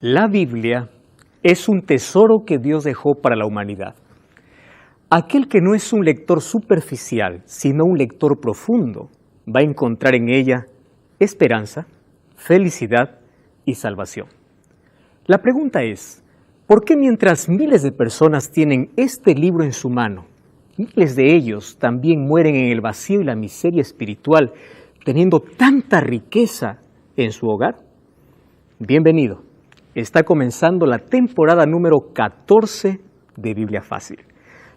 La Biblia es un tesoro que Dios dejó para la humanidad. Aquel que no es un lector superficial, sino un lector profundo, va a encontrar en ella esperanza, felicidad y salvación. La pregunta es, ¿por qué mientras miles de personas tienen este libro en su mano, miles de ellos también mueren en el vacío y la miseria espiritual, teniendo tanta riqueza en su hogar? Bienvenido. Está comenzando la temporada número 14 de Biblia Fácil.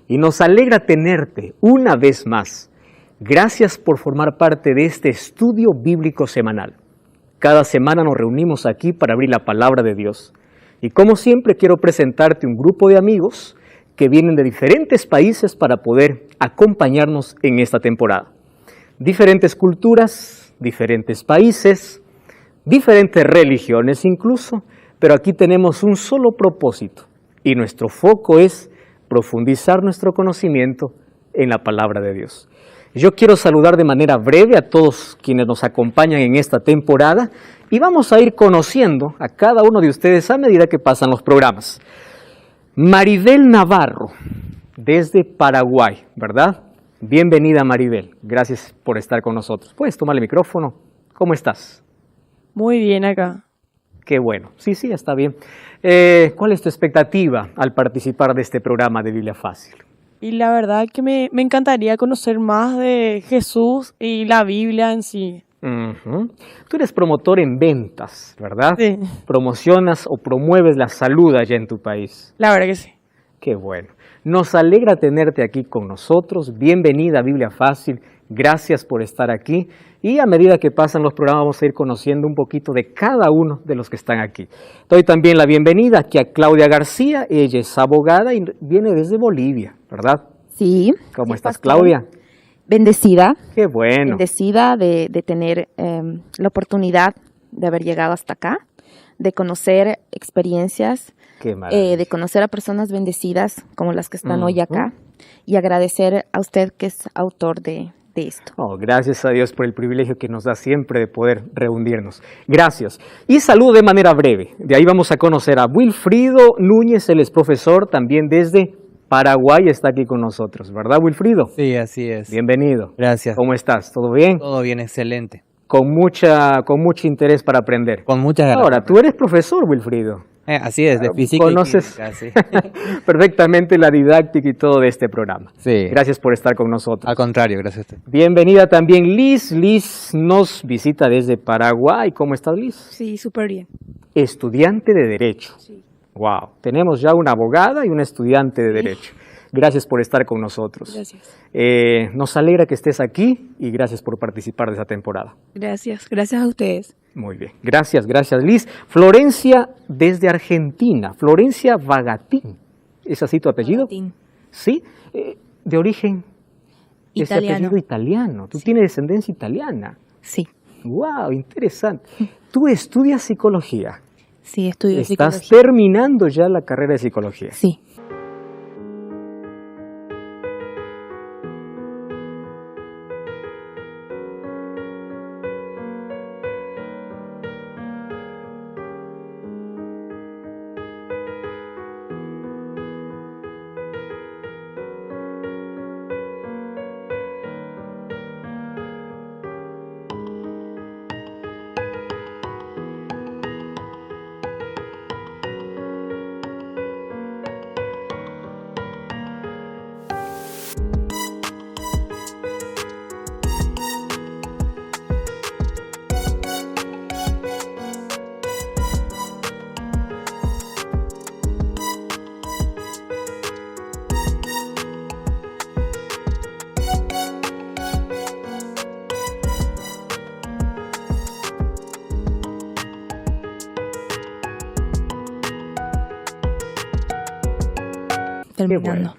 Y nos alegra tenerte una vez más. Gracias por formar parte de este estudio bíblico semanal. Cada semana nos reunimos aquí para abrir la palabra de Dios. Y como siempre quiero presentarte un grupo de amigos que vienen de diferentes países para poder acompañarnos en esta temporada. Diferentes culturas, diferentes países, diferentes religiones incluso, pero aquí tenemos un solo propósito y nuestro foco es profundizar nuestro conocimiento en la palabra de Dios. Yo quiero saludar de manera breve a todos quienes nos acompañan en esta temporada y vamos a ir conociendo a cada uno de ustedes a medida que pasan los programas. Maribel Navarro, desde Paraguay, ¿verdad? Bienvenida, Maribel. Gracias por estar con nosotros. ¿Puedes tomar el micrófono? ¿Cómo estás? Muy bien acá. Qué bueno. Sí, está bien. ¿Cuál es tu expectativa al participar de este programa de Biblia Fácil? Y la verdad que me encantaría conocer más de Jesús y la Biblia en sí. Tú eres promotor en ventas, ¿verdad? Sí. Promocionas o promueves la salud allá en tu país. La verdad que sí. Qué bueno. Nos alegra tenerte aquí con nosotros. Bienvenida a Biblia Fácil. Gracias por estar aquí. Y a medida que pasan los programas vamos a ir conociendo un poquito de cada uno de los que están aquí. Doy también la bienvenida aquí a Claudia García. Ella es abogada y viene desde Bolivia, ¿verdad? Sí. ¿Cómo estás, pastor. Claudia? Bendecida. Qué bueno. Bendecida de tener la oportunidad de haber llegado hasta acá, de conocer experiencias, Qué maravilla. de conocer a personas bendecidas como las que están hoy acá y agradecer a usted que es autor de esto. Oh, gracias a Dios por el privilegio que nos da siempre de poder reunirnos. Gracias. Y saludo de manera breve. De ahí vamos a conocer a Wilfrido Núñez, él es profesor también desde Paraguay, está aquí con nosotros, ¿verdad, Wilfrido? Sí, así es. Bienvenido. Gracias. ¿Cómo estás? ¿Todo bien? Todo bien, excelente. Con mucho interés para aprender. Con muchas ganas. Ahora, tú eres profesor, Wilfrido. Así es, de física Conoces y química, sí. perfectamente la didáctica y todo de este programa. Sí. Gracias por estar con nosotros. Al contrario, gracias a usted. Bienvenida también Liz. Liz nos visita desde Paraguay. ¿Cómo estás, Liz? Sí, súper bien. Estudiante de Derecho. Sí. Wow. Tenemos ya una abogada y una estudiante de Derecho. Gracias por estar con nosotros. Gracias. Nos alegra que estés aquí y gracias por participar de esa temporada. Gracias a ustedes. Muy bien. Gracias Liz. Florencia desde Argentina. Florencia Vagatín. ¿Es así tu apellido? Vagatín. Sí. De origen ese Italiano. apellido italiano. Tú tienes descendencia italiana. Sí. Wow, interesante. Tú estudias psicología. Sí, estudio Estás psicología. terminando ya la carrera de psicología. Sí. Terminando. Bueno.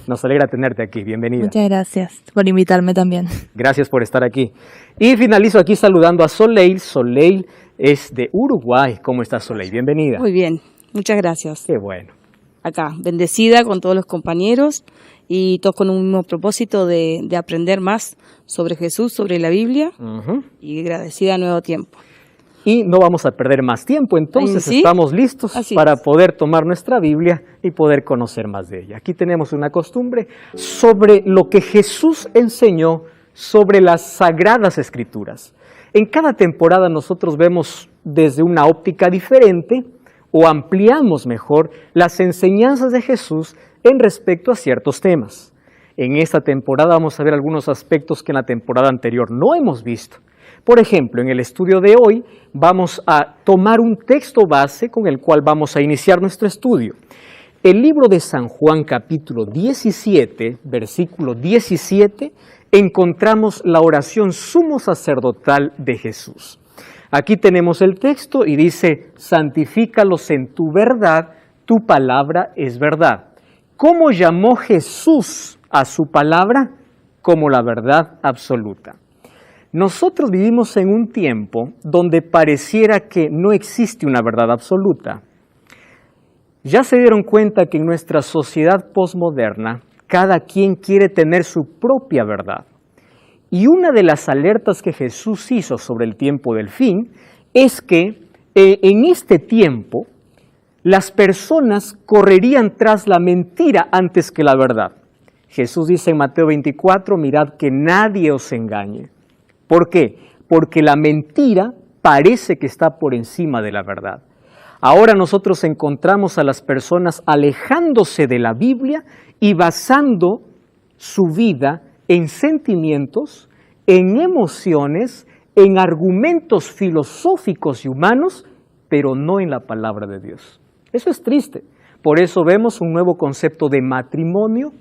Nos alegra tenerte aquí. Bienvenida. Muchas gracias por invitarme también. Gracias por estar aquí. Y finalizo aquí saludando a Soleil. Soleil es de Uruguay. ¿Cómo estás, Soleil? Bienvenida. Muy bien, muchas gracias. Qué bueno. Acá, bendecida con todos los compañeros y todos con un mismo propósito de aprender más sobre Jesús, sobre la Biblia y agradecida a Nuevo Tiempo. Y no vamos a perder más tiempo, entonces ¿Sí? estamos listos Así para es. poder tomar nuestra Biblia y poder conocer más de ella. Aquí tenemos una costumbre sobre lo que Jesús enseñó sobre las Sagradas Escrituras. En cada temporada nosotros vemos desde una óptica diferente o ampliamos mejor las enseñanzas de Jesús en respecto a ciertos temas. En esta temporada vamos a ver algunos aspectos que en la temporada anterior no hemos visto. Por ejemplo, en el estudio de hoy vamos a tomar un texto base con el cual vamos a iniciar nuestro estudio. El libro de San Juan, capítulo 17, versículo 17, encontramos la oración sumo sacerdotal de Jesús. Aquí tenemos el texto y dice, santifícalos en tu verdad, tu palabra es verdad. ¿Cómo llamó Jesús a su palabra? Como la verdad absoluta. Nosotros vivimos en un tiempo donde pareciera que no existe una verdad absoluta. Ya se dieron cuenta que en nuestra sociedad posmoderna, cada quien quiere tener su propia verdad. Y una de las alertas que Jesús hizo sobre el tiempo del fin es que en este tiempo las personas correrían tras la mentira antes que la verdad. Jesús dice en Mateo 24, mirad que nadie os engañe. ¿Por qué? Porque la mentira parece que está por encima de la verdad. Ahora nosotros encontramos a las personas alejándose de la Biblia y basando su vida en sentimientos, en emociones, en argumentos filosóficos y humanos, pero no en la palabra de Dios. Eso es triste. Por eso vemos un nuevo concepto de matrimonio.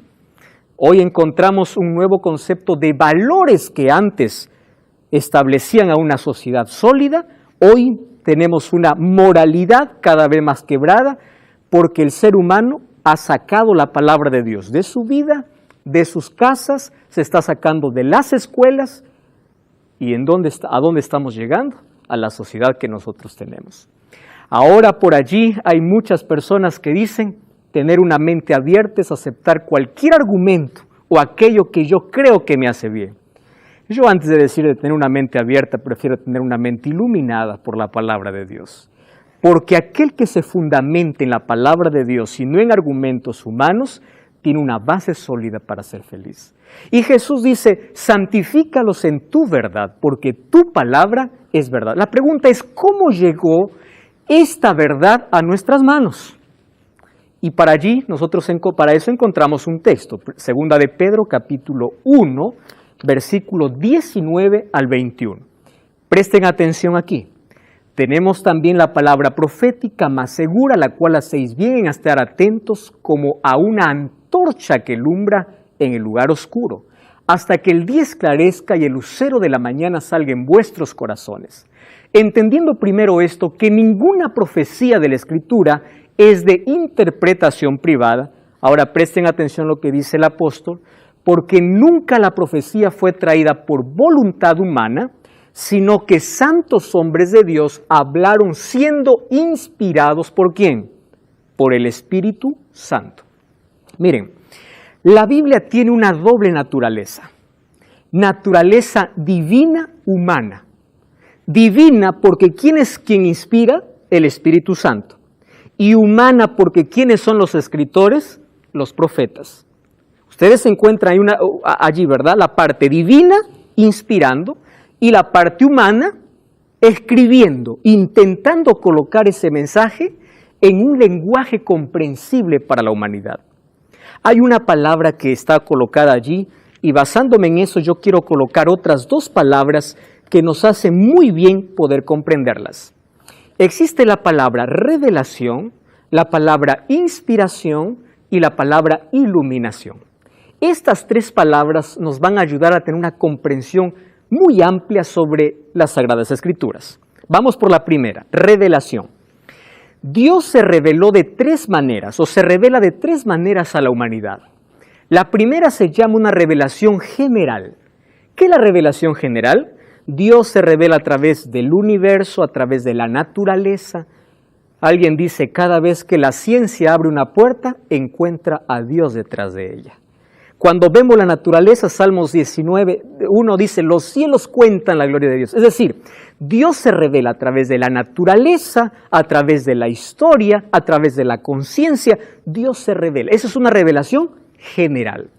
Hoy encontramos un nuevo concepto de valores que antes establecían a una sociedad sólida. Hoy tenemos una moralidad cada vez más quebrada porque el ser humano ha sacado la palabra de Dios de su vida, de sus casas, se está sacando de las escuelas. ¿Y a dónde estamos llegando? A la sociedad que nosotros tenemos. Ahora por allí hay muchas personas que dicen tener una mente abierta es aceptar cualquier argumento o aquello que yo creo que me hace bien. Yo antes de decir de tener una mente abierta, prefiero tener una mente iluminada por la palabra de Dios. Porque aquel que se fundamenta en la palabra de Dios y no en argumentos humanos, tiene una base sólida para ser feliz. Y Jesús dice, santifícalos en tu verdad, porque tu palabra es verdad. La pregunta es, ¿cómo llegó esta verdad a nuestras manos? Y para eso encontramos un texto, segunda de Pedro, capítulo 1, versículo 19 al 21. Presten atención aquí. Tenemos también la palabra profética más segura, la cual hacéis bien en estar atentos como a una antorcha que alumbra en el lugar oscuro, hasta que el día esclarezca y el lucero de la mañana salga en vuestros corazones. Entendiendo primero esto, que ninguna profecía de la Escritura es de interpretación privada. Ahora presten atención a lo que dice el apóstol, porque nunca la profecía fue traída por voluntad humana, sino que santos hombres de Dios hablaron siendo inspirados ¿por quién? Por el Espíritu Santo. Miren, la Biblia tiene una doble naturaleza. Naturaleza divina, humana. Divina porque ¿quién es quien inspira? El Espíritu Santo. Y humana porque ¿quiénes son los escritores? Los profetas. Ustedes encuentran allí, ¿verdad? La parte divina, inspirando, y la parte humana, escribiendo, intentando colocar ese mensaje en un lenguaje comprensible para la humanidad. Hay una palabra que está colocada allí, y basándome en eso yo quiero colocar otras dos palabras que nos hacen muy bien poder comprenderlas. Existe la palabra revelación, la palabra inspiración y la palabra iluminación. Estas tres palabras nos van a ayudar a tener una comprensión muy amplia sobre las Sagradas Escrituras. Vamos por la primera, revelación. Dios se reveló de tres maneras, o se revela de tres maneras a la humanidad. La primera se llama una revelación general. ¿Qué es la revelación general? Dios se revela a través del universo, a través de la naturaleza. Alguien dice, cada vez que la ciencia abre una puerta, encuentra a Dios detrás de ella. Cuando vemos la naturaleza, Salmos 19, 1 dice, los cielos cuentan la gloria de Dios. Es decir, Dios se revela a través de la naturaleza, a través de la historia, a través de la conciencia. Dios se revela. Esa es una revelación general.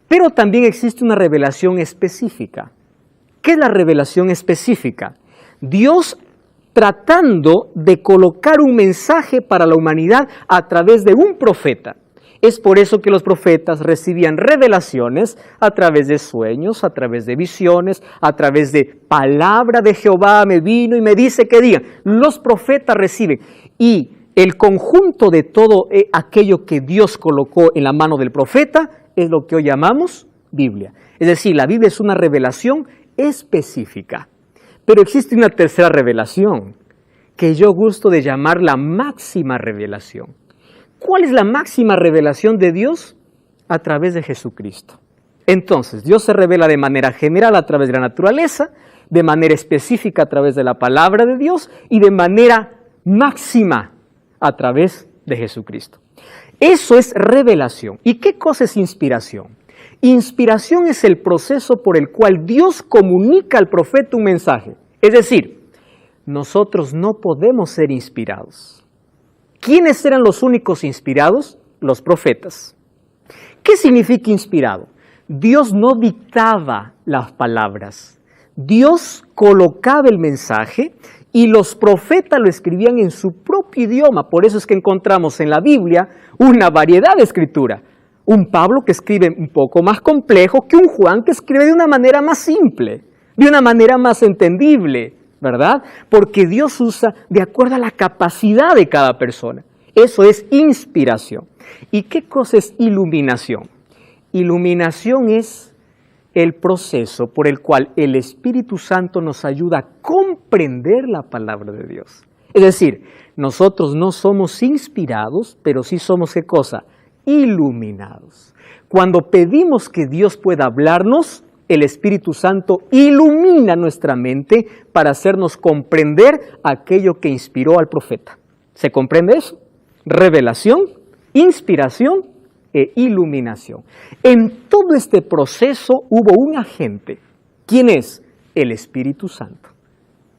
Pero también existe una revelación específica. ¿Qué es la revelación específica? Dios tratando de colocar un mensaje para la humanidad a través de un profeta. Es por eso que los profetas recibían revelaciones a través de sueños, a través de visiones, a través de palabra de Jehová me vino y me dice que digan. Los profetas reciben. Y el conjunto de todo aquello que Dios colocó en la mano del profeta es lo que hoy llamamos Biblia. Es decir, la Biblia es una revelación específica. Pero existe una tercera revelación que yo gusto de llamar la máxima revelación. ¿Cuál es la máxima revelación de Dios? A través de Jesucristo. Entonces, Dios se revela de manera general a través de la naturaleza, de manera específica a través de la palabra de Dios y de manera máxima a través de Jesucristo. Eso es revelación. ¿Y qué cosa es inspiración? Inspiración es el proceso por el cual Dios comunica al profeta un mensaje. Es decir, nosotros no podemos ser inspirados. ¿Quiénes eran los únicos inspirados? Los profetas. ¿Qué significa inspirado? Dios no dictaba las palabras. Dios colocaba el mensaje y los profetas lo escribían en su propio idioma. Por eso es que encontramos en la Biblia una variedad de escritura. Un Pablo que escribe un poco más complejo que un Juan que escribe de una manera más simple, de una manera más entendible, ¿verdad? Porque Dios usa de acuerdo a la capacidad de cada persona. Eso es inspiración. ¿Y qué cosa es iluminación? Iluminación es el proceso por el cual el Espíritu Santo nos ayuda a comprender la palabra de Dios. Es decir, nosotros no somos inspirados, pero sí somos, ¿qué cosa? Iluminados. Cuando pedimos que Dios pueda hablarnos, el Espíritu Santo ilumina nuestra mente para hacernos comprender aquello que inspiró al profeta. ¿Se comprende eso? Revelación, inspiración e iluminación. En todo este proceso hubo un agente. ¿Quién es? El Espíritu Santo.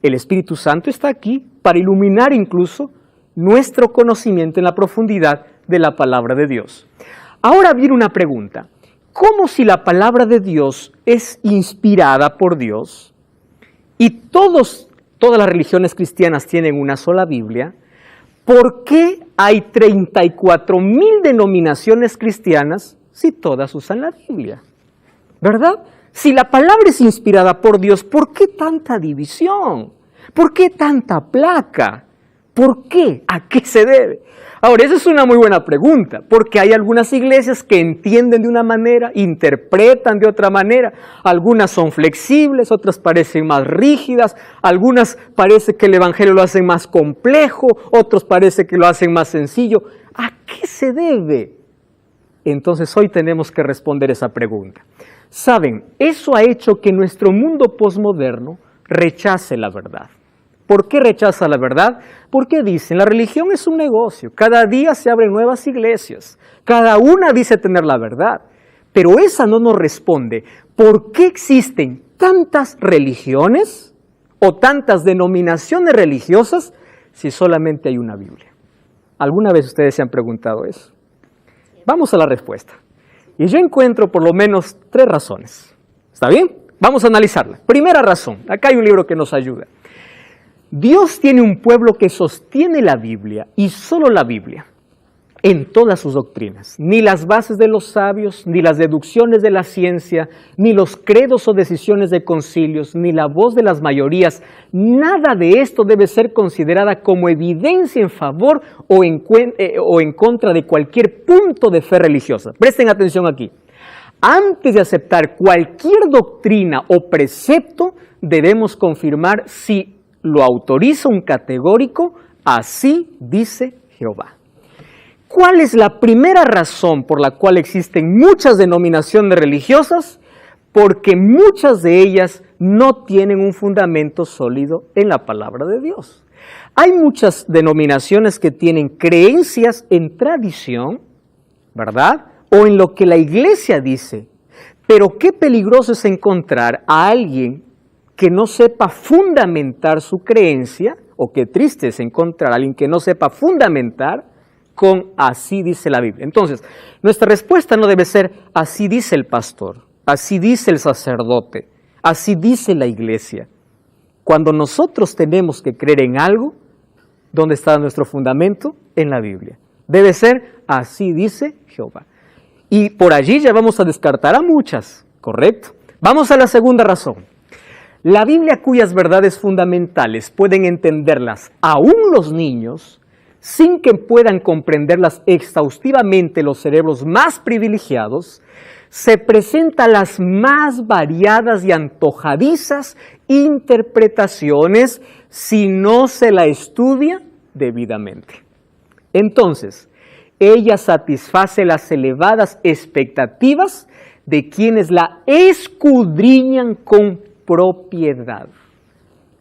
El Espíritu Santo está aquí para iluminar incluso nuestro conocimiento en la profundidad de la palabra de Dios. Ahora viene una pregunta. ¿Cómo si la palabra de Dios es inspirada por Dios y todas las religiones cristianas tienen una sola Biblia? ¿Por qué hay 34,000 denominaciones cristianas si todas usan la Biblia? ¿Verdad? Si la palabra es inspirada por Dios, ¿por qué tanta división? ¿Por qué tanta placa? ¿Por qué? ¿A qué se debe? Ahora, esa es una muy buena pregunta, porque hay algunas iglesias que entienden de una manera, interpretan de otra manera. Algunas son flexibles, otras parecen más rígidas, algunas parece que el evangelio lo hacen más complejo, otros parece que lo hacen más sencillo. ¿A qué se debe? Entonces hoy tenemos que responder esa pregunta. Saben, eso ha hecho que nuestro mundo posmoderno rechace la verdad. ¿Por qué rechaza la verdad? Porque dicen, la religión es un negocio, cada día se abren nuevas iglesias, cada una dice tener la verdad, pero esa no nos responde. ¿Por qué existen tantas religiones o tantas denominaciones religiosas si solamente hay una Biblia? ¿Alguna vez ustedes se han preguntado eso? Vamos a la respuesta. Y yo encuentro por lo menos 3 razones. ¿Está bien? Vamos a analizarla. Primera razón, acá hay un libro que nos ayuda. Dios tiene un pueblo que sostiene la Biblia, y solo la Biblia, en todas sus doctrinas. Ni las bases de los sabios, ni las deducciones de la ciencia, ni los credos o decisiones de concilios, ni la voz de las mayorías, nada de esto debe ser considerada como evidencia en favor o en contra de cualquier punto de fe religiosa. Presten atención aquí. Antes de aceptar cualquier doctrina o precepto, debemos confirmar si lo autoriza un categórico, así dice Jehová. ¿Cuál es la primera razón por la cual existen muchas denominaciones religiosas? Porque muchas de ellas no tienen un fundamento sólido en la palabra de Dios. Hay muchas denominaciones que tienen creencias en tradición, ¿verdad? o en lo que la iglesia dice. Pero qué peligroso es encontrar a alguien que no sepa fundamentar su creencia, o qué triste es encontrar a alguien que no sepa fundamentar con así dice la Biblia. Entonces, nuestra respuesta no debe ser así dice el pastor, así dice el sacerdote, así dice la iglesia. Cuando nosotros tenemos que creer en algo, ¿dónde está nuestro fundamento? En la Biblia. Debe ser así dice Jehová. Y por allí ya vamos a descartar a muchas, ¿correcto? Vamos a la segunda razón. La Biblia, cuyas verdades fundamentales pueden entenderlas aún los niños, sin que puedan comprenderlas exhaustivamente los cerebros más privilegiados, se presenta las más variadas y antojadizas interpretaciones si no se la estudia debidamente. Entonces, ella satisface las elevadas expectativas de quienes la escudriñan con propiedad.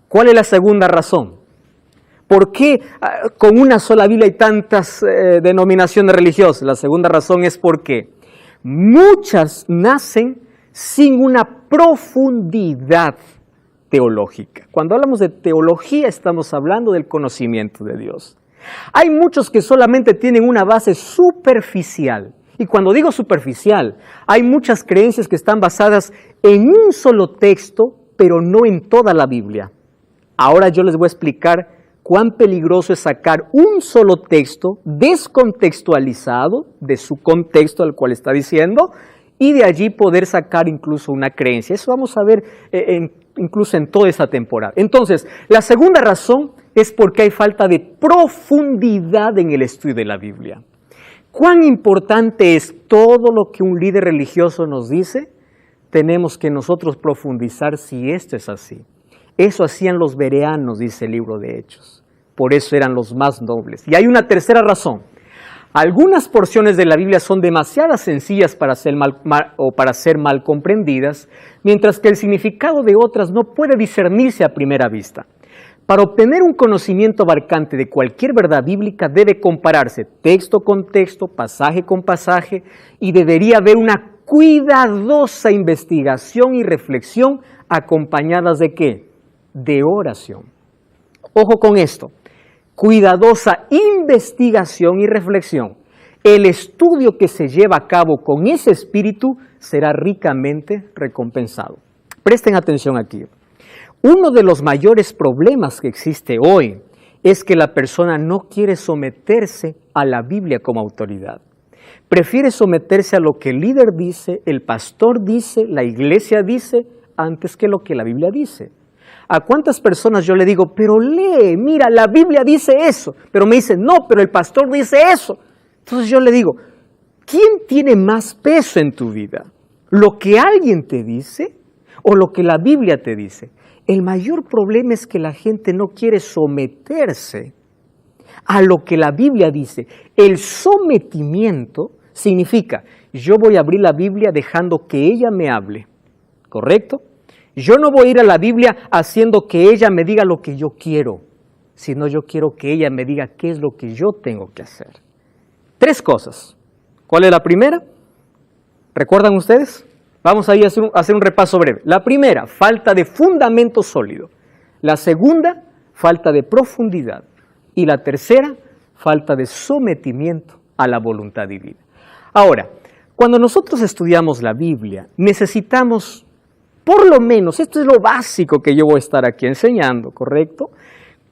¿Cuál es la segunda razón? ¿Por qué con una sola Biblia hay tantas denominaciones religiosas? La segunda razón es porque muchas nacen sin una profundidad teológica. Cuando hablamos de teología estamos hablando del conocimiento de Dios. Hay muchos que solamente tienen una base superficial. Y cuando digo superficial, hay muchas creencias que están basadas en un solo texto, pero no en toda la Biblia. Ahora yo les voy a explicar cuán peligroso es sacar un solo texto descontextualizado de su contexto al cual está diciendo y de allí poder sacar incluso una creencia. Eso vamos a ver incluso en toda esta temporada. Entonces, la segunda razón es porque hay falta de profundidad en el estudio de la Biblia. ¿Cuán importante es todo lo que un líder religioso nos dice? Tenemos que nosotros profundizar si esto es así. Eso hacían los bereanos, dice el libro de Hechos. Por eso eran los más nobles. Y hay una tercera razón. Algunas porciones de la Biblia son demasiado sencillas para ser mal comprendidas, mientras que el significado de otras no puede discernirse a primera vista. Para obtener un conocimiento abarcante de cualquier verdad bíblica debe compararse texto con texto, pasaje con pasaje, y debería haber una cuidadosa investigación y reflexión acompañadas ¿de qué? De oración. Ojo con esto, cuidadosa investigación y reflexión. El estudio que se lleva a cabo con ese espíritu será ricamente recompensado. Presten atención aquí. Uno de los mayores problemas que existe hoy es que la persona no quiere someterse a la Biblia como autoridad. Prefiere someterse a lo que el líder dice, el pastor dice, la iglesia dice, antes que lo que la Biblia dice. ¿A cuántas personas yo le digo, pero lee, mira, la Biblia dice eso? Pero me dicen, no, pero el pastor dice eso. Entonces yo le digo, ¿quién tiene más peso en tu vida? ¿Lo que alguien te dice o lo que la Biblia te dice? El mayor problema es que la gente no quiere someterse a lo que la Biblia dice. El sometimiento significa, yo voy a abrir la Biblia dejando que ella me hable, ¿correcto? Yo no voy a ir a la Biblia haciendo que ella me diga lo que yo quiero, sino yo quiero que ella me diga qué es lo que yo tengo que hacer. Tres cosas. ¿Cuál es la primera? ¿Recuerdan ustedes? Vamos a ir a hacer un repaso breve. La primera, falta de fundamento sólido. La segunda, falta de profundidad. Y la tercera, falta de sometimiento a la voluntad divina. Ahora, cuando nosotros estudiamos la Biblia, necesitamos, por lo menos, esto es lo básico que yo voy a estar aquí enseñando, ¿correcto?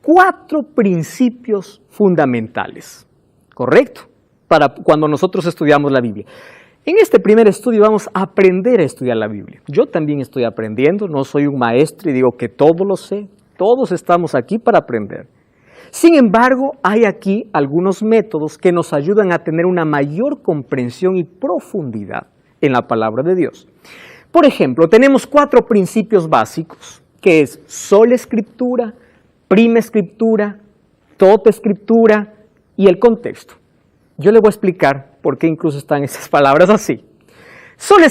4 principios fundamentales, ¿correcto? Para cuando nosotros estudiamos la Biblia. En este primer estudio vamos a aprender a estudiar la Biblia. Yo también estoy aprendiendo, no soy un maestro y digo que todo lo sé. Todos estamos aquí para aprender. Sin embargo, hay aquí algunos métodos que nos ayudan a tener una mayor comprensión y profundidad en la palabra de Dios. Por ejemplo, tenemos 4 principios básicos, que es sola escritura, prima escritura, tota escritura y el contexto. Yo le voy a explicar por qué incluso están esas palabras así. Sola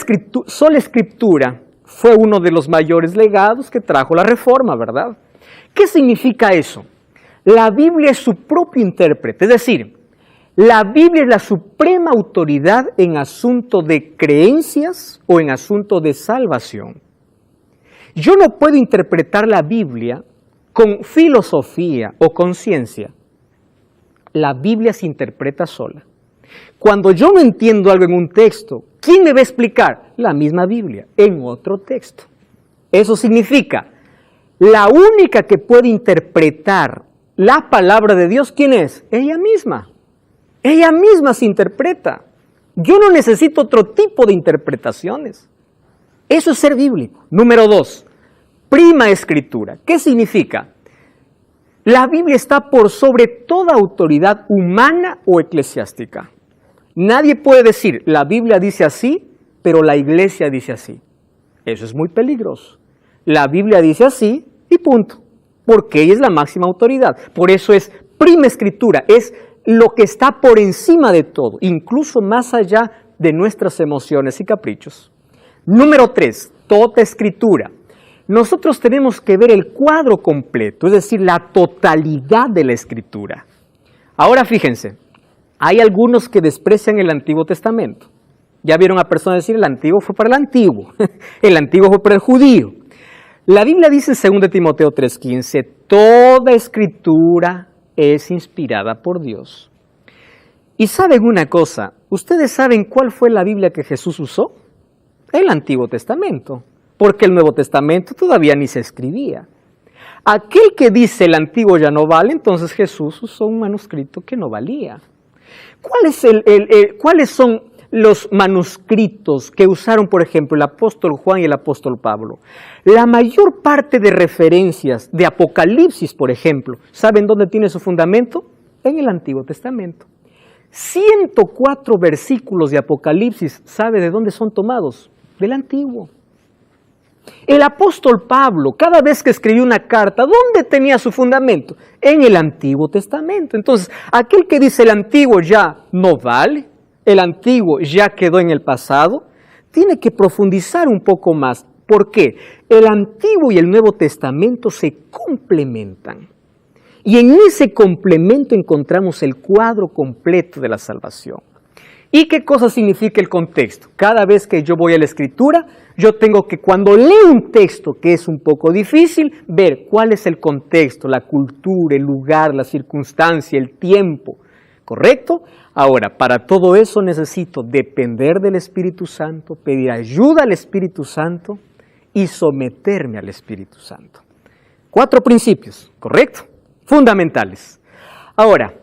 escritura fue uno de los mayores legados que trajo la Reforma, ¿verdad? ¿Qué significa eso? La Biblia es su propio intérprete, es decir, La Biblia es la suprema autoridad en asunto de creencias o en asunto de salvación. Yo no puedo interpretar la Biblia con filosofía o con ciencia. La Biblia se interpreta sola. Cuando yo no entiendo algo en un texto, ¿quién me va a explicar? La misma Biblia, en otro texto. Eso significa, la única que puede interpretar la palabra de Dios, ¿quién es? Ella misma. Ella misma se interpreta. Yo no necesito otro tipo de interpretaciones. Eso es ser bíblico. Número 2, prima escritura. ¿Qué significa? La Biblia está por sobre toda autoridad humana o eclesiástica. Nadie puede decir, la Biblia dice así, pero la iglesia dice así. Eso es muy peligroso. La Biblia dice así y punto. Porque ella es la máxima autoridad. Por eso es prima escritura, es lo que está por encima de todo, incluso más allá de nuestras emociones y caprichos. Número 3, toda escritura. Nosotros tenemos que ver el cuadro completo, es decir, la totalidad de la escritura. Ahora fíjense, hay algunos que desprecian el Antiguo Testamento. Ya vieron a personas decir, el Antiguo fue para el Antiguo, el Antiguo fue para el judío. La Biblia dice en 2 Timoteo 3:15, toda escritura es inspirada por Dios. Y saben una cosa, ¿ustedes saben cuál fue la Biblia que Jesús usó? El Antiguo Testamento, porque el Nuevo Testamento todavía ni se escribía. Aquel que dice el Antiguo ya no vale, entonces Jesús usó un manuscrito que no valía. ¿Cuáles son los manuscritos que usaron, por ejemplo, el apóstol Juan y el apóstol Pablo? La mayor parte de referencias de Apocalipsis, por ejemplo, ¿saben dónde tiene su fundamento? En el Antiguo Testamento. 104 versículos de Apocalipsis, ¿sabe de dónde son tomados? Del Antiguo. El apóstol Pablo, cada vez que escribió una carta, ¿dónde tenía su fundamento? En el Antiguo Testamento. Entonces, aquel que dice el Antiguo ya no vale, el Antiguo ya quedó en el pasado, tiene que profundizar un poco más. ¿Por qué? El Antiguo y el Nuevo Testamento se complementan. Y en ese complemento encontramos el cuadro completo de la salvación. ¿Y qué cosa significa el contexto? Cada vez que yo voy a la Escritura, yo tengo que, cuando leo un texto que es un poco difícil, ver cuál es el contexto, la cultura, el lugar, la circunstancia, el tiempo. ¿Correcto? Ahora, para todo eso necesito depender del Espíritu Santo, pedir ayuda al Espíritu Santo y someterme al Espíritu Santo. 4 principios, ¿correcto? Fundamentales. Ahora,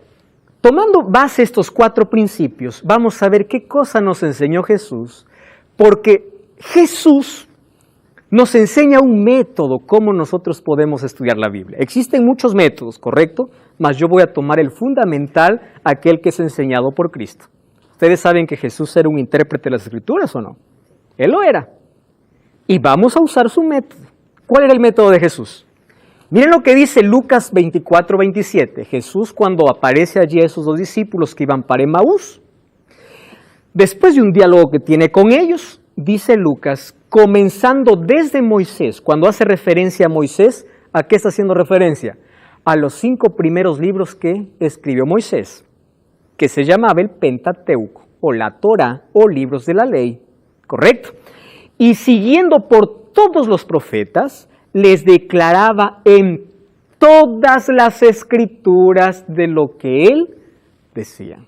tomando base estos 4 principios, vamos a ver qué cosa nos enseñó Jesús, porque Jesús nos enseña un método cómo nosotros podemos estudiar la Biblia. Existen muchos métodos, ¿correcto? Mas yo voy a tomar el fundamental, aquel que es enseñado por Cristo. ¿Ustedes saben que Jesús era un intérprete de las Escrituras o no? Él lo era. Y vamos a usar su método. ¿Cuál era el método de Jesús? Miren lo que dice Lucas 24:27. Jesús, cuando aparece allí a esos 2 discípulos que iban para Emaús, después de un diálogo que tiene con ellos, dice Lucas, comenzando desde Moisés. Cuando hace referencia a Moisés, ¿a qué está haciendo referencia? A los 5 primeros libros que escribió Moisés, que se llamaba el Pentateuco, o la Torá, o libros de la ley, ¿correcto? Y siguiendo por todos los profetas, les declaraba en todas las escrituras de lo que él decía.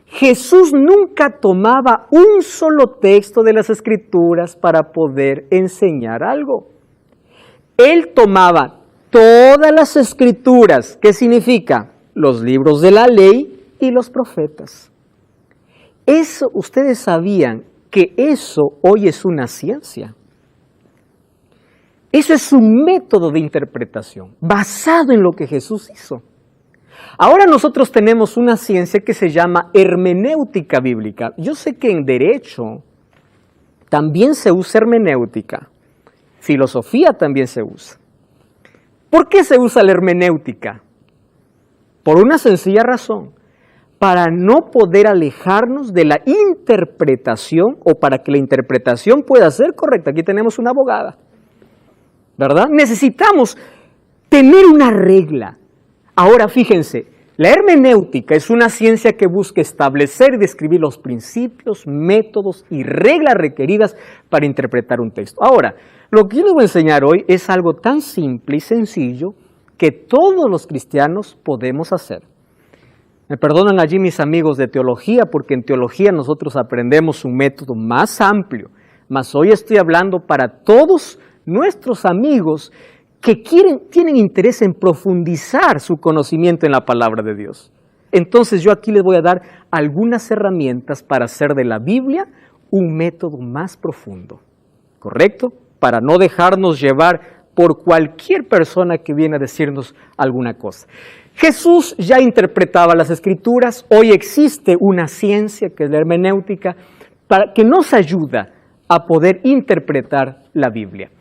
Jesús nunca tomaba un solo texto de las escrituras para poder enseñar algo. Él tomaba todas las escrituras, ¿qué significa? Los libros de la ley y los profetas. Eso, ustedes sabían que eso hoy es una ciencia. Eso es un método de interpretación basado en lo que Jesús hizo. Ahora nosotros tenemos una ciencia que se llama hermenéutica bíblica. Yo sé que en derecho también se usa hermenéutica. Filosofía también se usa. ¿Por qué se usa la hermenéutica? Por una sencilla razón. Para no poder alejarnos de la interpretación o para que la interpretación pueda ser correcta. Aquí tenemos una abogada, ¿verdad? Necesitamos tener una regla. Ahora fíjense, La hermenéutica es una ciencia que busca establecer y describir los principios, métodos y reglas requeridas para interpretar un texto. Ahora, lo que yo les voy a enseñar hoy es algo tan simple y sencillo que todos los cristianos podemos hacer. Me perdonan allí mis amigos de teología, porque en teología nosotros aprendemos un método más amplio, mas hoy estoy hablando para todos nuestros amigos que tienen interés en profundizar su conocimiento en la palabra de Dios. Entonces yo aquí les voy a dar algunas herramientas para hacer de la Biblia un método más profundo, ¿correcto? Para no dejarnos llevar por cualquier persona que viene a decirnos alguna cosa. Jesús ya interpretaba las Escrituras, hoy existe una ciencia que es la hermenéutica que nos ayuda a poder interpretar la Biblia.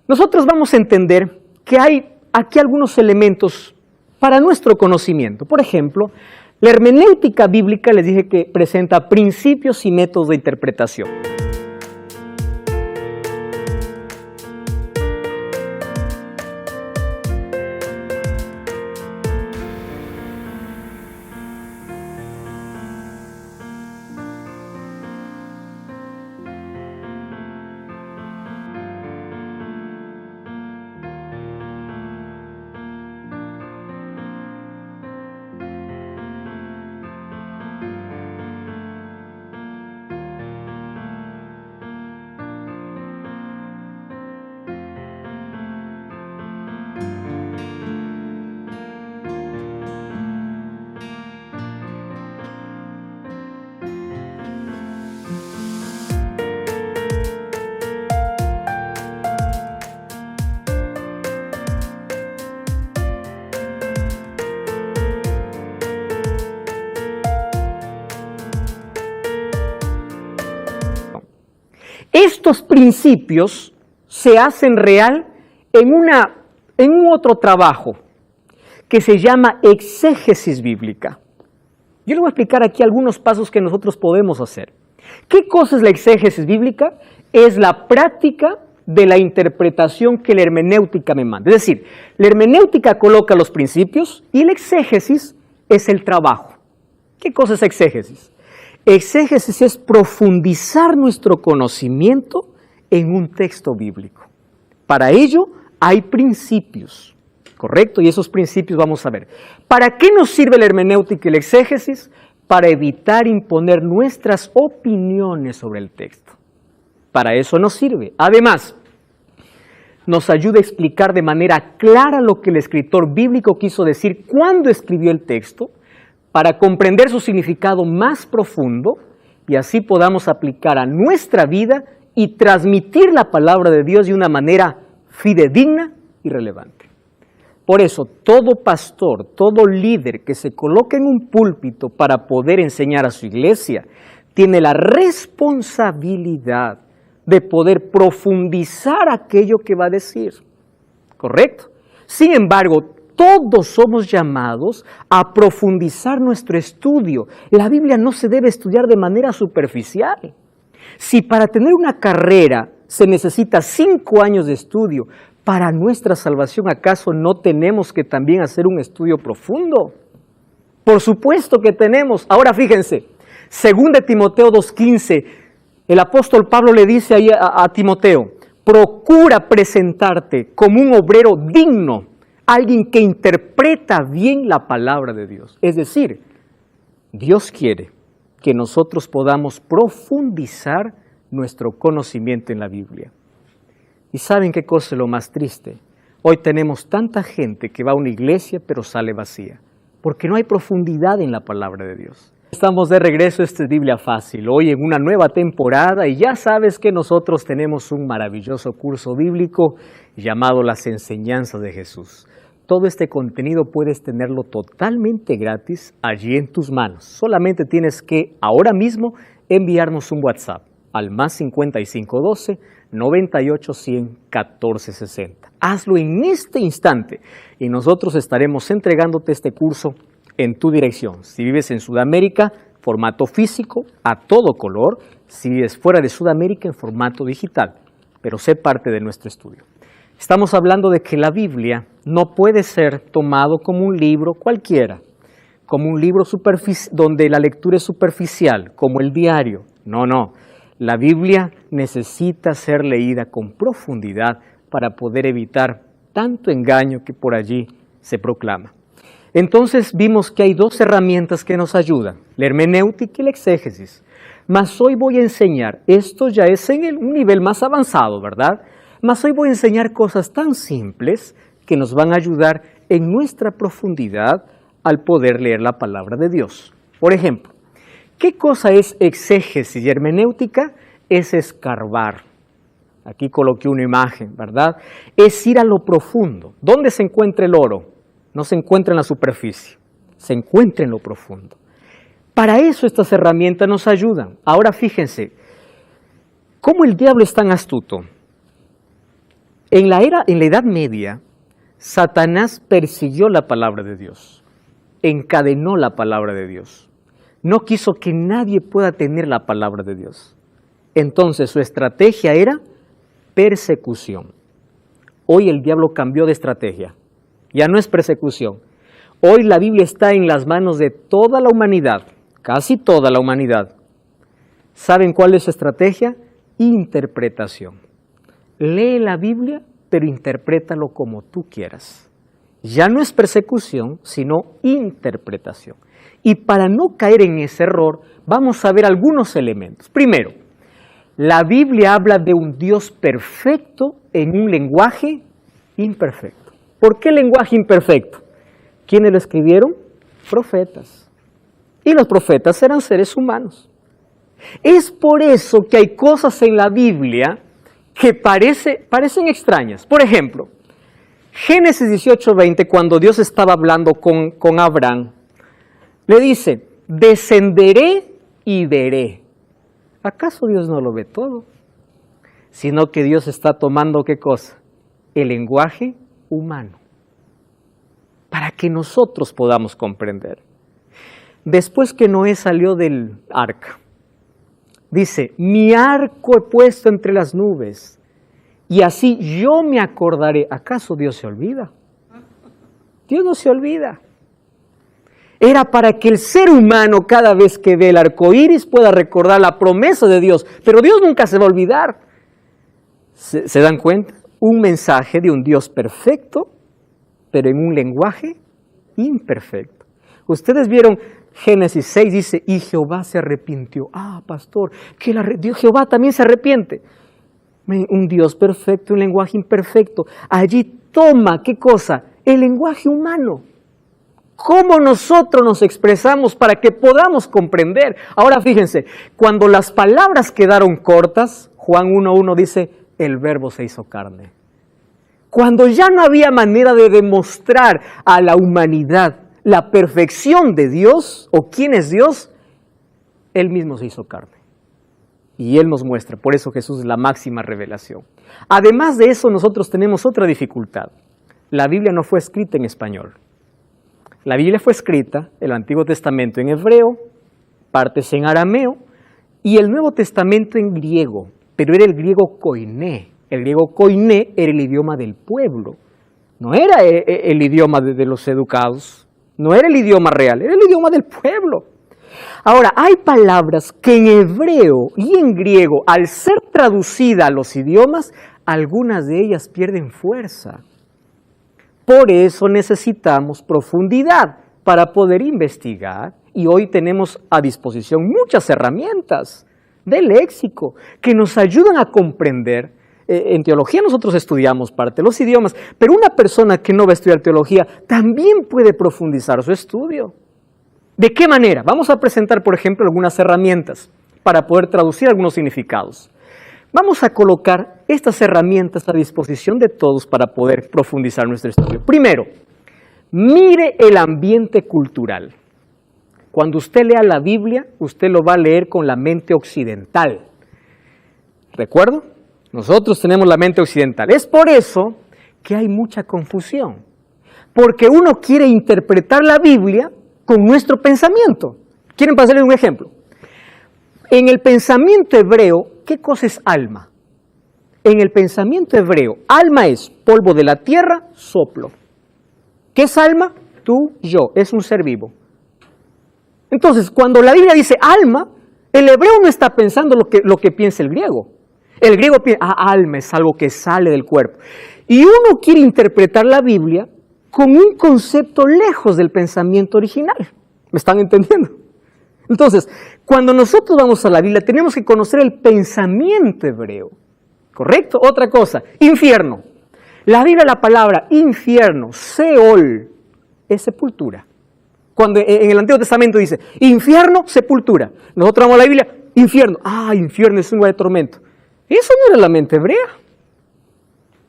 Nosotros vamos a entender que hay aquí algunos elementos para nuestro conocimiento. Por ejemplo, la hermenéutica bíblica, les dije que presenta principios y métodos de interpretación. Estos principios se hacen real en un otro trabajo que se llama exégesis bíblica. Yo les voy a explicar aquí algunos pasos que nosotros podemos hacer. ¿Qué cosa es la exégesis bíblica? Es la práctica de la interpretación que la hermenéutica me manda. Es decir, la hermenéutica coloca los principios y la exégesis es el trabajo. ¿Qué cosa es exégesis? Exégesis es profundizar nuestro conocimiento en un texto bíblico. Para ello hay principios, ¿correcto? Y esos principios vamos a ver. ¿Para qué nos sirve la hermenéutica y la exégesis? Para evitar imponer nuestras opiniones sobre el texto. Para eso nos sirve. Además, nos ayuda a explicar de manera clara lo que el escritor bíblico quiso decir cuando escribió el texto, para comprender su significado más profundo y así podamos aplicar a nuestra vida y transmitir la palabra de Dios de una manera fidedigna y relevante. Por eso, todo pastor, todo líder que se coloque en un púlpito para poder enseñar a su iglesia, tiene la responsabilidad de poder profundizar aquello que va a decir. ¿Correcto? Sin embargo, todos somos llamados a profundizar nuestro estudio. La Biblia no se debe estudiar de manera superficial. Si para tener una carrera se necesita 5 años de estudio, para nuestra salvación, ¿acaso no tenemos que también hacer un estudio profundo? Por supuesto que tenemos. Ahora fíjense, 2 Timoteo 2:15, el apóstol Pablo le dice ahí a Timoteo, procura presentarte como un obrero digno, alguien que interpreta bien la palabra de Dios. Es decir, Dios quiere que nosotros podamos profundizar nuestro conocimiento en la Biblia. ¿Y saben qué cosa es lo más triste? Hoy tenemos tanta gente que va a una iglesia pero sale vacía, porque no hay profundidad en la palabra de Dios. Estamos de regreso, esta es Biblia Fácil, hoy en una nueva temporada y ya sabes que nosotros tenemos un maravilloso curso bíblico llamado Las Enseñanzas de Jesús. Todo este contenido puedes tenerlo totalmente gratis allí en tus manos. Solamente tienes que ahora mismo enviarnos un WhatsApp al más 5512 98 100 14 60. Hazlo en este instante y nosotros estaremos entregándote este curso en tu dirección. Si vives en Sudamérica, formato físico, a todo color. Si vives fuera de Sudamérica, en formato digital. Pero sé parte de nuestro estudio. Estamos hablando de que la Biblia no puede ser tomado como un libro cualquiera. como un libro donde la lectura es superficial, como el diario. No, no. La Biblia necesita ser leída con profundidad para poder evitar tanto engaño que por allí se proclama. Entonces vimos que hay dos herramientas que nos ayudan, la hermenéutica y la exégesis. Mas hoy voy a enseñar, esto ya es en un nivel más avanzado, ¿verdad? Mas hoy voy a enseñar cosas tan simples que nos van a ayudar en nuestra profundidad al poder leer la palabra de Dios. Por ejemplo, ¿qué cosa es exégesis y hermenéutica? Es escarbar. Aquí coloqué una imagen, ¿verdad? Es ir a lo profundo. ¿Dónde se encuentra el oro? No se encuentra en la superficie, se encuentra en lo profundo. Para eso estas herramientas nos ayudan. Ahora fíjense, ¿cómo el diablo es tan astuto? En la Edad Media, Satanás persiguió la palabra de Dios, encadenó la palabra de Dios. No quiso que nadie pueda tener la palabra de Dios. Entonces su estrategia era persecución. Hoy el diablo cambió de estrategia. Ya no es persecución. Hoy la Biblia está en las manos de toda la humanidad, casi toda la humanidad. ¿Saben cuál es su estrategia? Interpretación. Lee la Biblia, pero interprétalo como tú quieras. Ya no es persecución, sino interpretación. Y para no caer en ese error, vamos a ver algunos elementos. Primero, la Biblia habla de un Dios perfecto en un lenguaje imperfecto. ¿Por qué lenguaje imperfecto? ¿Quiénes lo escribieron? Profetas. Y los profetas eran seres humanos. Es por eso que hay cosas en la Biblia que parecen extrañas. Por ejemplo, Génesis 18:20, cuando Dios estaba hablando con Abraham, le dice, descenderé y veré. ¿Acaso Dios no lo ve todo? Sino que Dios está tomando, ¿qué cosa? El lenguaje humano, para que nosotros podamos comprender. Después que Noé salió del arca, dice, mi arco he puesto entre las nubes, y así yo me acordaré. ¿Acaso Dios se olvida? Dios no se olvida. Era para que el ser humano cada vez que ve el arco iris pueda recordar la promesa de Dios, pero Dios nunca se va a olvidar. ¿Se dan cuenta? Un mensaje de un Dios perfecto, pero en un lenguaje imperfecto. Ustedes vieron Génesis 6, dice, y Jehová se arrepintió. Ah, pastor, que Jehová también se arrepiente. Un Dios perfecto, un lenguaje imperfecto. Allí toma, ¿qué cosa? El lenguaje humano. ¿Cómo nosotros nos expresamos para que podamos comprender? Ahora fíjense, cuando las palabras quedaron cortas, Juan 1:1 dice, el verbo se hizo carne. Cuando ya no había manera de demostrar a la humanidad la perfección de Dios, o quién es Dios, Él mismo se hizo carne. Y Él nos muestra, por eso Jesús es la máxima revelación. Además de eso, nosotros tenemos otra dificultad. La Biblia no fue escrita en español. La Biblia fue escrita, el Antiguo Testamento en hebreo, partes en arameo, y el Nuevo Testamento en griego, pero era el griego koiné. El griego koiné era el idioma del pueblo, no era el idioma de los educados, no era el idioma real, era el idioma del pueblo. Ahora, hay palabras que en hebreo y en griego, al ser traducidas a los idiomas, algunas de ellas pierden fuerza. Por eso necesitamos profundidad para poder investigar, y hoy tenemos a disposición muchas herramientas de léxico que nos ayudan a comprender. En teología nosotros estudiamos parte de los idiomas, pero una persona que no va a estudiar teología también puede profundizar su estudio. ¿De qué manera? Vamos a presentar, por ejemplo, algunas herramientas para poder traducir algunos significados. Vamos a colocar estas herramientas a disposición de todos para poder profundizar nuestro estudio. Primero, mire el ambiente cultural. Cuando usted lea la Biblia, usted lo va a leer con la mente occidental. ¿Recuerdo? Nosotros tenemos la mente occidental. Es por eso que hay mucha confusión. Porque uno quiere interpretar la Biblia con nuestro pensamiento. ¿Quieren pasarles un ejemplo? En el pensamiento hebreo, ¿qué cosa es alma? En el pensamiento hebreo, alma es polvo de la tierra, soplo. ¿Qué es alma? Tú, yo, es un ser vivo. Entonces, cuando la Biblia dice alma, el hebreo no está pensando lo que piensa el griego. El griego piensa, alma es algo que sale del cuerpo. Y uno quiere interpretar la Biblia con un concepto lejos del pensamiento original. ¿Me están entendiendo? Entonces, cuando nosotros vamos a la Biblia, tenemos que conocer el pensamiento hebreo. ¿Correcto? Otra cosa, infierno. La Biblia, la palabra infierno, Seol, es sepultura. Cuando en el Antiguo Testamento dice, infierno, sepultura. Nosotros vamos a la Biblia, infierno. Infierno es un lugar de tormento. Eso no era la mente hebrea.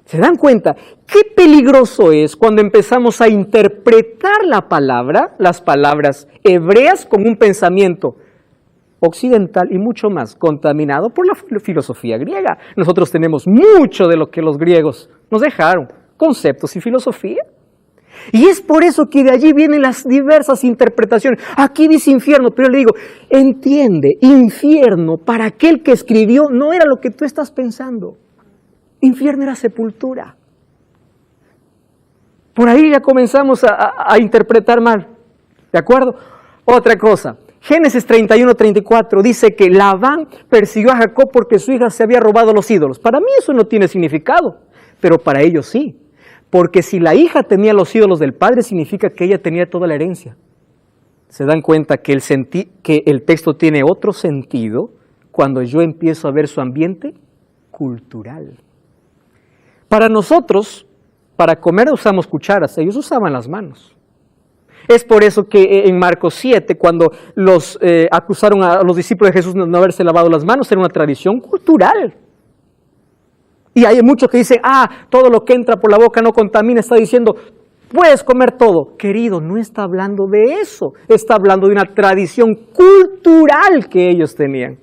¿Se dan cuenta? Qué peligroso es cuando empezamos a interpretar las palabras hebreas con un pensamiento occidental y mucho más contaminado por la filosofía griega. Nosotros tenemos mucho de lo que los griegos nos dejaron, conceptos y filosofía. Y es por eso que de allí vienen las diversas interpretaciones. Aquí dice infierno, pero yo le digo, entiende, infierno para aquel que escribió no era lo que tú estás pensando. Infierno era sepultura. Por ahí ya comenzamos a interpretar mal. ¿De acuerdo? Otra cosa. Génesis 31-34 dice que Labán persiguió a Jacob porque su hija se había robado los ídolos. Para mí eso no tiene significado, pero para ellos sí. Porque si la hija tenía los ídolos del padre, significa que ella tenía toda la herencia. ¿Se dan cuenta que el texto tiene otro sentido cuando yo empiezo a ver su ambiente cultural? Para nosotros, para comer usamos cucharas, ellos usaban las manos. Es por eso que en Marcos 7, cuando los acusaron a los discípulos de Jesús de no haberse lavado las manos, era una tradición cultural. Y hay muchos que dicen, todo lo que entra por la boca no contamina, está diciendo, puedes comer todo. Querido, no está hablando de eso, está hablando de una tradición cultural que ellos tenían.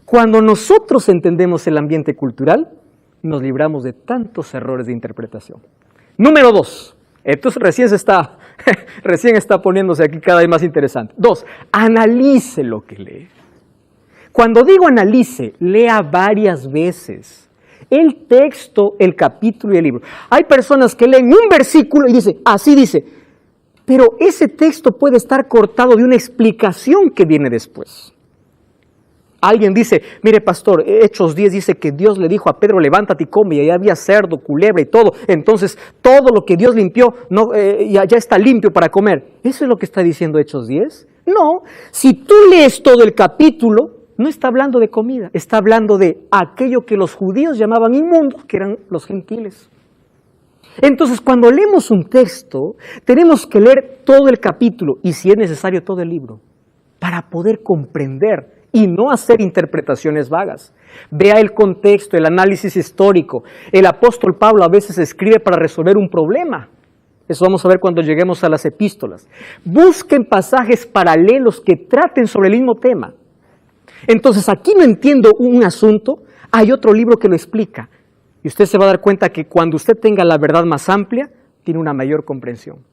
Cuando nosotros entendemos el ambiente cultural, nos libramos de tantos errores de interpretación. Número 2, entonces recién está poniéndose aquí cada vez más interesante. 2, analice lo que lee. Cuando digo analice, lea varias veces el texto, el capítulo y el libro. Hay personas que leen un versículo y dicen, así dice, pero ese texto puede estar cortado de una explicación que viene después. Alguien dice, mire pastor, Hechos 10 dice que Dios le dijo a Pedro, levántate y come, y ahí había cerdo, culebra y todo. Entonces, todo lo que Dios limpió ya está limpio para comer. ¿Eso es lo que está diciendo Hechos 10? No, si tú lees todo el capítulo, no está hablando de comida, está hablando de aquello que los judíos llamaban inmundo, que eran los gentiles. Entonces, cuando leemos un texto, tenemos que leer todo el capítulo y, si es necesario, todo el libro, para poder comprender y no hacer interpretaciones vagas. Vea el contexto, el análisis histórico. El apóstol Pablo a veces escribe para resolver un problema. Eso vamos a ver cuando lleguemos a las epístolas. Busquen pasajes paralelos que traten sobre el mismo tema. Entonces, aquí no entiendo un asunto, hay otro libro que lo explica. Y usted se va a dar cuenta que cuando usted tenga la verdad más amplia, tiene una mayor comprensión.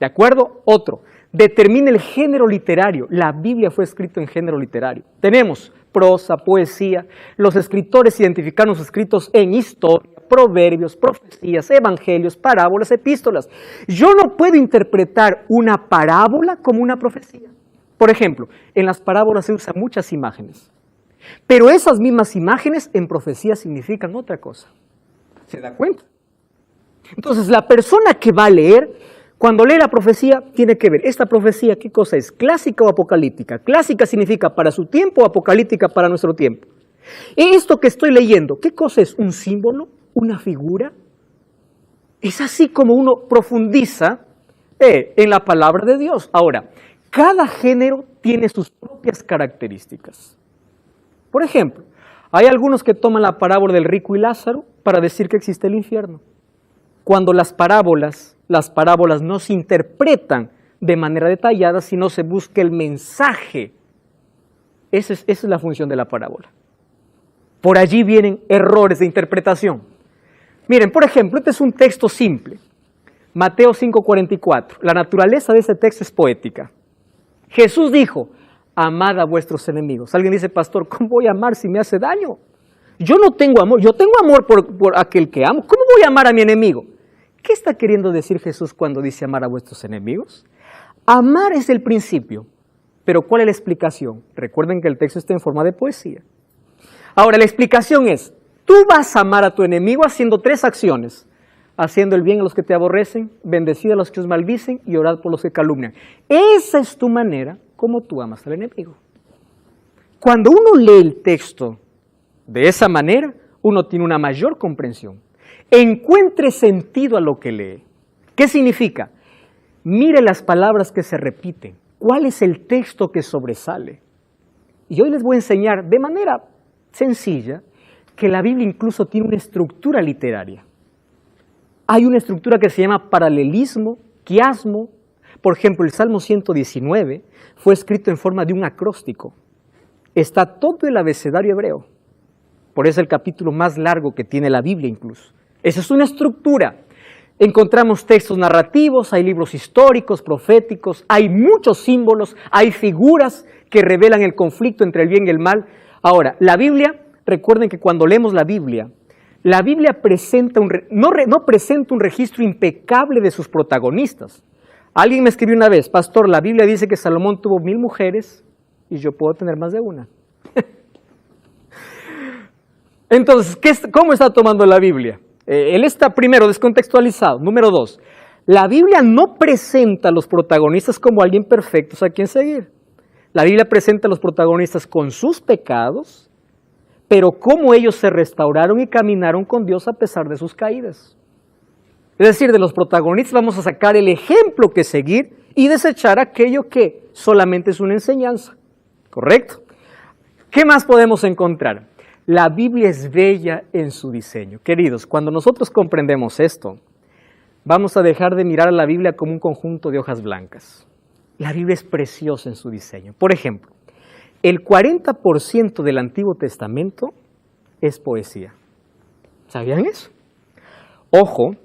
¿De acuerdo? Otro. Determine el género literario. La Biblia fue escrita en género literario. Tenemos prosa, poesía. Los escritores identificaron sus escritos en historia, proverbios, profecías, evangelios, parábolas, epístolas. Yo no puedo interpretar una parábola como una profecía. Por ejemplo, en las parábolas se usan muchas imágenes, pero esas mismas imágenes en profecía significan otra cosa. ¿Se da cuenta? Entonces, la persona que va a leer, cuando lee la profecía, tiene que ver, ¿esta profecía qué cosa es? ¿Clásica o apocalíptica? Clásica significa para su tiempo, apocalíptica para nuestro tiempo. Esto que estoy leyendo, ¿qué cosa es? ¿Un símbolo? ¿Una figura? Es así como uno profundiza en la palabra de Dios. Ahora, cada género tiene sus propias características. Por ejemplo, hay algunos que toman la parábola del rico y Lázaro para decir que existe el infierno. Cuando las parábolas no se interpretan de manera detallada, sino se busca el mensaje. Esa es la función de la parábola. Por allí vienen errores de interpretación. Miren, por ejemplo, este es un texto simple. Mateo 5:44. La naturaleza de ese texto es poética. Jesús dijo, amad a vuestros enemigos. Alguien dice, pastor, ¿cómo voy a amar si me hace daño? Yo no tengo amor, yo tengo amor por aquel que amo. ¿Cómo voy a amar a mi enemigo? ¿Qué está queriendo decir Jesús cuando dice amar a vuestros enemigos? Amar es el principio, Pero ¿cuál es la explicación? Recuerden que el texto está en forma de poesía. Ahora, la explicación es, tú vas a amar a tu enemigo haciendo 3 acciones. Haciendo el bien a los que te aborrecen, bendecid a los que os maldicen y orad por los que calumnian. Esa es tu manera como tú amas al enemigo. Cuando uno lee el texto de esa manera, uno tiene una mayor comprensión. Encuentre sentido a lo que lee. ¿Qué significa? Mire las palabras que se repiten. ¿Cuál es el texto que sobresale? Y hoy les voy a enseñar de manera sencilla que la Biblia incluso tiene una estructura literaria. Hay una estructura que se llama paralelismo, quiasmo. Por ejemplo, el Salmo 119 fue escrito en forma de un acróstico. Está todo el abecedario hebreo. Por eso es el capítulo más largo que tiene la Biblia incluso. Esa es una estructura. Encontramos textos narrativos, hay libros históricos, proféticos, hay muchos símbolos, hay figuras que revelan el conflicto entre el bien y el mal. Ahora, la Biblia, recuerden que cuando leemos la Biblia presenta no presenta un registro impecable de sus protagonistas. Alguien me escribió una vez, pastor, la Biblia dice que Salomón tuvo 1000 mujeres y yo puedo tener más de una. Entonces, ¿cómo está tomando la Biblia? Él está primero descontextualizado. Número 2, la Biblia no presenta a los protagonistas como alguien perfectos a quien seguir. La Biblia presenta a los protagonistas con sus pecados, pero cómo ellos se restauraron y caminaron con Dios a pesar de sus caídas. Es decir, de los protagonistas vamos a sacar el ejemplo que seguir y desechar aquello que solamente es una enseñanza. ¿Correcto? ¿Qué más podemos encontrar? La Biblia es bella en su diseño. Queridos, cuando nosotros comprendemos esto, vamos a dejar de mirar a la Biblia como un conjunto de hojas blancas. La Biblia es preciosa en su diseño. Por ejemplo, el 40% del Antiguo Testamento es poesía. ¿Sabían eso? Ojo,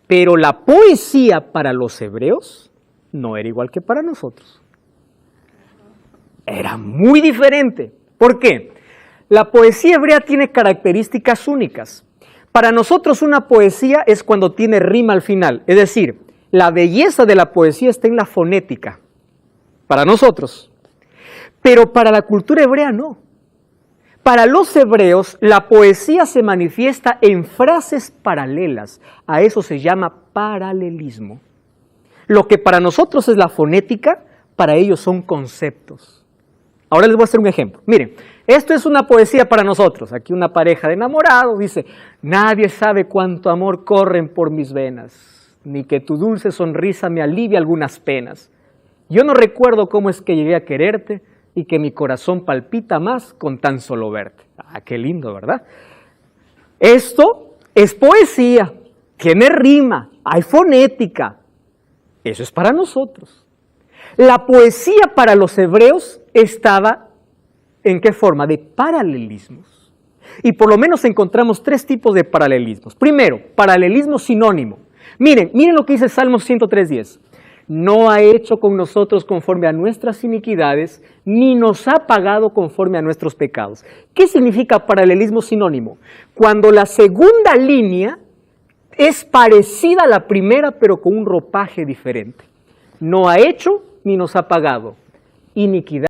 pero la poesía para los hebreos no era igual que para nosotros. Era muy diferente. ¿Por qué? La poesía hebrea tiene características únicas. Para nosotros una poesía es cuando tiene rima al final. Es decir, la belleza de la poesía está en la fonética. Para nosotros. Pero para la cultura hebrea no. Para los hebreos la poesía se manifiesta en frases paralelas. A eso se llama paralelismo. Lo que para nosotros es la fonética, para ellos son conceptos. Ahora les voy a hacer un ejemplo. Miren, esto es una poesía para nosotros. Aquí una pareja de enamorados dice: nadie sabe cuánto amor corren por mis venas, ni que tu dulce sonrisa me alivia algunas penas. Yo no recuerdo cómo es que llegué a quererte y que mi corazón palpita más con tan solo verte. Ah, qué lindo, ¿verdad? Esto es poesía, tiene rima, hay fonética. Eso es para nosotros. La poesía para los hebreos estaba, ¿en qué forma? De paralelismos. Y por lo menos encontramos 3 tipos de paralelismos. Primero, paralelismo sinónimo. Miren lo que dice Salmo 103:10. No ha hecho con nosotros conforme a nuestras iniquidades, ni nos ha pagado conforme a nuestros pecados. ¿Qué significa paralelismo sinónimo? Cuando la segunda línea es parecida a la primera, pero con un ropaje diferente. No ha hecho ni nos ha pagado. Iniquidad.